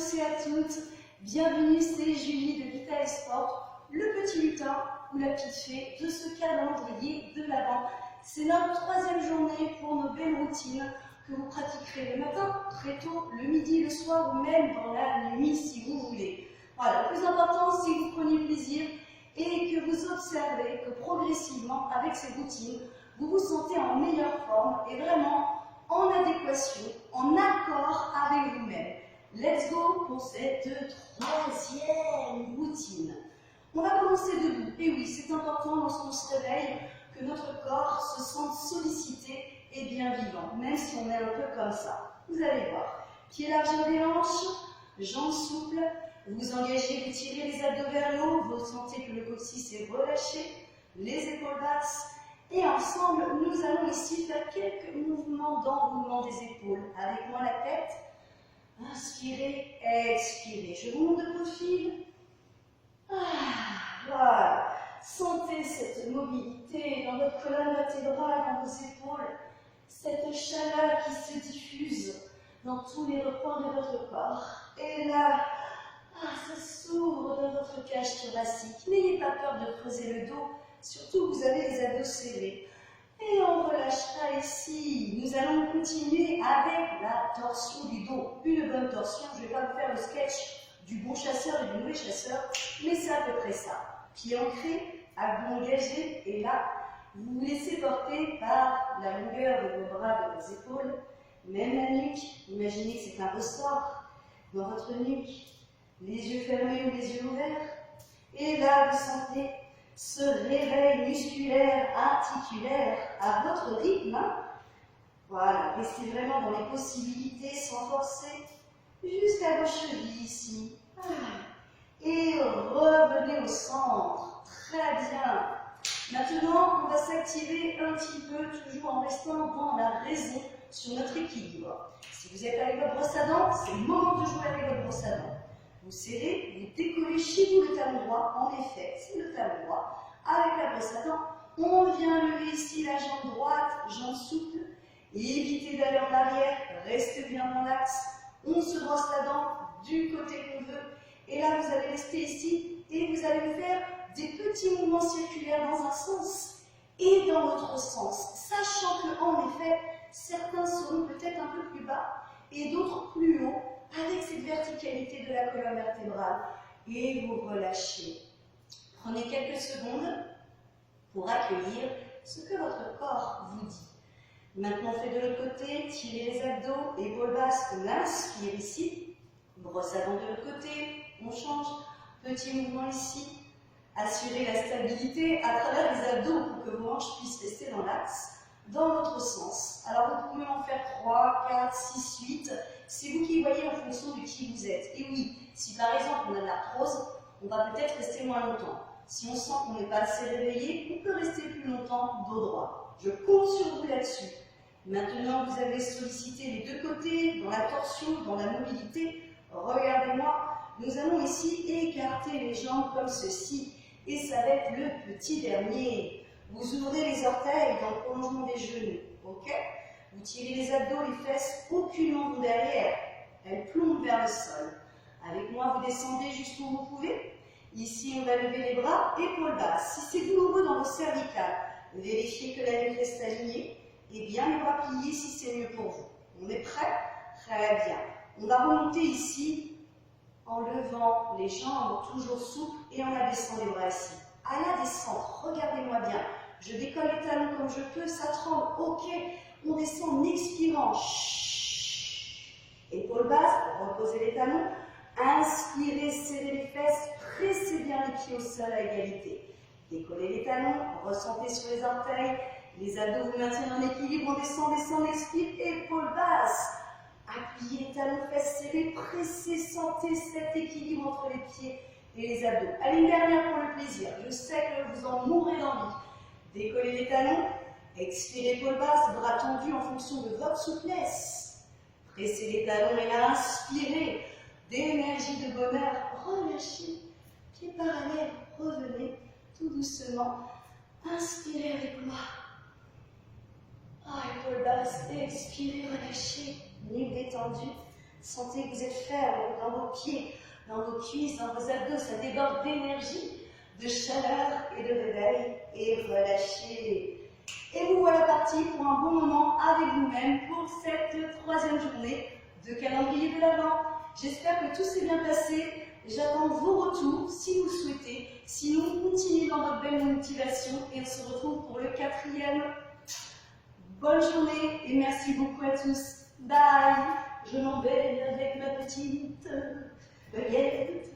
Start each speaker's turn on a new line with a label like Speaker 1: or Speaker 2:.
Speaker 1: tous et à toutes, bienvenue, c'est Julie de Vita Sport, le petit lutin ou la petite fée de ce calendrier de l'Avent. C'est notre troisième journée pour nos belles routines que vous pratiquerez le matin, très tôt, le midi, le soir ou même dans la nuit si vous voulez. Voilà, le plus important c'est que vous preniez plaisir et que vous observez que progressivement, avec ces routines, vous vous sentez en meilleure forme et vraiment en adéquation, en accord avec vous-même. Let's go pour cette troisième routine. On va commencer debout. Et oui, c'est important lorsqu'on se réveille que notre corps se sente sollicité et bien vivant, même si on est un peu comme ça. Vous allez voir. Pieds largeur des hanches, jambes souples. Vous engagez, vous tirez les abdos vers le haut. Vous sentez que le coccyx est relâché, les épaules basses. Et ensemble, nous allons ici faire quelques mouvements d'enroulement des épaules. Avec moi la tête. Inspirez, expirez. Je vous montre de profil. Voilà. Sentez cette mobilité dans votre colonne vertébrale, dans vos épaules. Cette chaleur qui se diffuse dans tous les recoins de votre corps. Et là, ça s'ouvre dans votre cage thoracique. N'ayez pas peur de creuser le dos. Surtout, vous avez les abdos serrés. Et on relâchera ici. Nous allons continuer avec la torsion du dos. Une bonne torsion. Je ne vais pas vous faire le sketch du bon chasseur et du mauvais chasseur, mais c'est à peu près ça. Pieds ancrés, abdos engagés, et là, vous vous laissez porter par la longueur de vos bras, de vos épaules. Même la nuque. Imaginez que c'est un ressort dans votre nuque. Les yeux fermés ou les yeux ouverts. Et là, vous sentez ce réveil musculaire, articulaire, à votre rythme. Voilà, restez vraiment dans les possibilités sans forcer, jusqu'à vos chevilles ici. Et revenez au centre. Très bien. Maintenant, on va s'activer un petit peu, toujours en restant dans la raison sur notre équilibre. Si vous êtes avec votre brosse à dents, c'est le moment de jouer avec votre brosse à dents. Vous serrez, vous décollez chez vous le talon droit, en effet, c'est le talon droit. Avec la brosse à dents, on vient lever ici la jambe droite, jambe souple, évitez d'aller en arrière, restez bien dans l'axe. On se brosse la dent du côté qu'on veut. Et là, vous allez rester ici et vous allez faire des petits mouvements circulaires dans un sens et dans l'autre sens. Sachant qu'en effet, certains seront peut-être un peu plus bas et d'autres plus hauts, avec cette verticalité de la colonne vertébrale. Et vous relâchez. Prenez quelques secondes pour accueillir ce que votre corps vous dit. Maintenant, on fait de l'autre côté, tirez les abdos, épaules basses, on inspire ici. Brosse à dents de l'autre côté, on change. Petit mouvement ici. Assurez la stabilité à travers les abdos pour que vos hanches puissent rester dans l'axe. Dans l'autre sens. Alors, vous pouvez en faire 3, 4, 6, 8. C'est vous qui voyez en fonction de qui vous êtes. Et oui, si par exemple on a de l'arthrose, on va peut-être rester moins longtemps. Si on sent qu'on n'est pas assez réveillé, on peut rester plus longtemps dos droit. Je compte sur vous là-dessus. Maintenant, vous avez sollicité les deux côtés, dans la torsion, dans la mobilité. Regardez-moi, nous allons ici écarter les jambes comme ceci. Et ça va être le petit dernier. Vous ouvrez les orteils dans le prolongement des genoux. Ok? Vous tirez les abdos, les fesses, aucunement vont derrière. Elles plombent vers le sol. Avec moi, vous descendez jusqu'où vous pouvez. Ici, on va lever les bras, épaules basses. Si c'est douloureux dans vos cervicales, vérifiez que la nuque reste alignée et bien les bras pliés si c'est mieux pour vous. On est prêt? Très bien. On va remonter ici en levant les jambes, toujours souples, et en abaissant les bras ici. À la descente, regardez-moi bien. Je décolle les talons comme je peux, ça tremble. Ok, on descend en expirant. Épaules basses, reposez les talons. Inspirez, serrez les fesses, pressez bien les pieds au sol à égalité. Décollez les talons, ressentez sur les orteils, les abdos vous maintiennent en équilibre, on descend, descend, on expire, épaules basses. Appuyez les talons, fesses serrées, pressez, sentez cet équilibre entre les pieds et les abdos. Allez, une dernière pour le plaisir. Je sais que vous en mourrez d'envie. Décollez les talons, expirez, épaules basses, bras tendus en fonction de votre souplesse. Pressez les talons et là, inspirez. D'énergie, de bonheur, relâchez, pieds parallèles, revenez tout doucement, inspirez avec moi, épaules basses, expirez, relâchez, nuque détendue, Sentez que vous êtes ferme dans vos pieds, dans vos cuisses, dans vos abdos. Ça déborde d'énergie, de chaleur et de réveil. Et relâchez. Et vous voilà partis pour un bon moment avec vous-même pour cette 3e journée de calendrier de l'Avent. J'espère que tout s'est bien passé. J'attends vos retours si vous souhaitez. Sinon, continuez dans votre belle motivation et on se retrouve pour le 4e. Bonne journée et merci beaucoup à tous. Bye. Je m'en vais avec ma petite baguette.